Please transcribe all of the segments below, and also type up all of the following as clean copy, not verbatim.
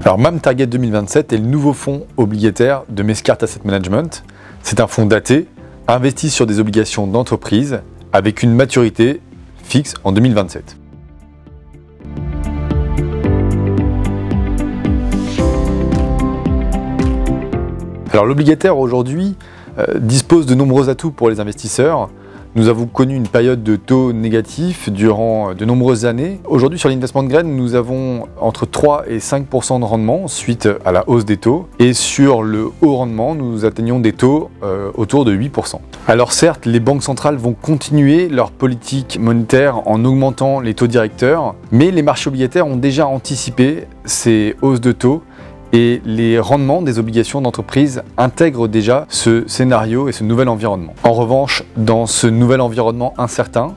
Alors MAM Target 2027 est le nouveau fonds obligataire de Mescart Asset Management. C'est un fonds daté, investi sur des obligations d'entreprise avec une maturité fixe en 2027. Alors l'obligataire aujourd'hui dispose de nombreux atouts pour les investisseurs. Nous avons connu une période de taux négatifs durant de nombreuses années. Aujourd'hui, sur l'investment grade, nous avons entre 3 et 5% de rendement suite à la hausse des taux. Et sur le haut rendement, nous atteignons des taux autour de 8%. Alors certes, les banques centrales vont continuer leur politique monétaire en augmentant les taux directeurs, mais les marchés obligataires ont déjà anticipé ces hausses de taux. Et les rendements des obligations d'entreprise intègrent déjà ce scénario et ce nouvel environnement. En revanche, dans ce nouvel environnement incertain,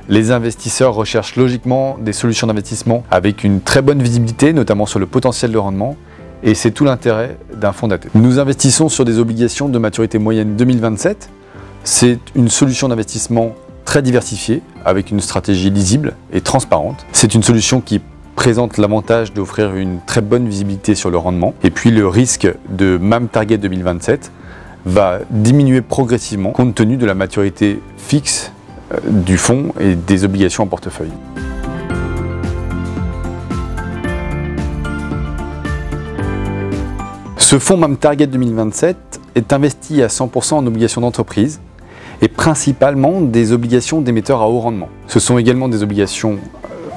les investisseurs recherchent logiquement des solutions d'investissement avec une très bonne visibilité, notamment sur le potentiel de rendement, et c'est tout l'intérêt d'un fonds daté. Nous investissons sur des obligations de maturité moyenne 2027. C'est une solution d'investissement très diversifiée, avec une stratégie lisible et transparente. C'est une solution qui présente l'avantage d'offrir une très bonne visibilité sur le rendement. Et puis le risque de MAM Target 2027 va diminuer progressivement compte tenu de la maturité fixe du fonds et des obligations en portefeuille. Ce fonds MAM Target 2027 est investi à 100% en obligations d'entreprise et principalement des obligations d'émetteurs à haut rendement. Ce sont également des obligations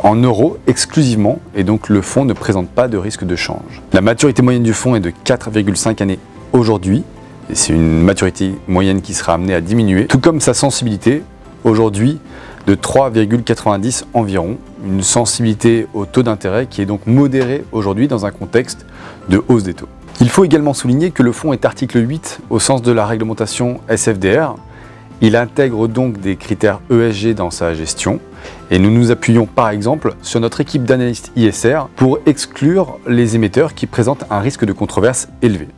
en euros exclusivement, et donc le fonds ne présente pas de risque de change. La maturité moyenne du fonds est de 4,5 années aujourd'hui, et c'est une maturité moyenne qui sera amenée à diminuer, tout comme sa sensibilité, aujourd'hui de 3,90 environ, une sensibilité au taux d'intérêt qui est donc modérée aujourd'hui dans un contexte de hausse des taux. Il faut également souligner que le fonds est article 8 au sens de la réglementation SFDR. Il intègre donc des critères ESG dans sa gestion et nous nous appuyons par exemple sur notre équipe d'analystes ISR pour exclure les émetteurs qui présentent un risque de controverse élevé.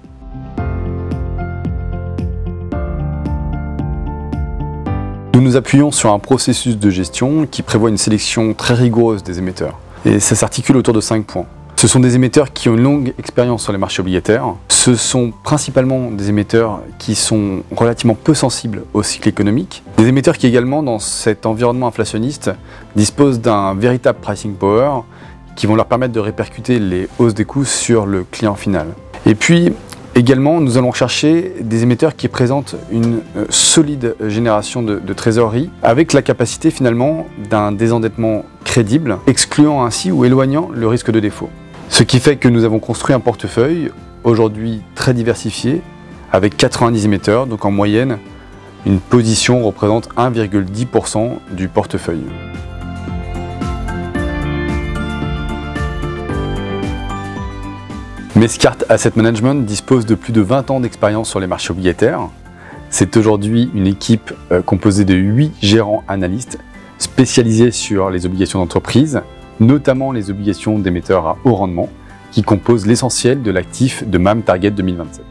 Nous nous appuyons sur un processus de gestion qui prévoit une sélection très rigoureuse des émetteurs et ça s'articule autour de 5 points. Ce sont des émetteurs qui ont une longue expérience sur les marchés obligataires. Ce sont principalement des émetteurs qui sont relativement peu sensibles au cycle économique. Des émetteurs qui également, dans cet environnement inflationniste, disposent d'un véritable pricing power qui vont leur permettre de répercuter les hausses des coûts sur le client final. Et puis, également, nous allons chercher des émetteurs qui présentent une solide génération de trésorerie avec la capacité finalement d'un désendettement crédible, excluant ainsi ou éloignant le risque de défaut. Ce qui fait que nous avons construit un portefeuille aujourd'hui très diversifié avec 90 émetteurs, donc en moyenne, une position représente 1,10% du portefeuille. Mescart Asset Management dispose de plus de 20 ans d'expérience sur les marchés obligataires. C'est aujourd'hui une équipe composée de 8 gérants analystes spécialisés sur les obligations d'entreprise, notamment les obligations d'émetteurs à haut rendement, qui composent l'essentiel de l'actif de MAM Target 2027.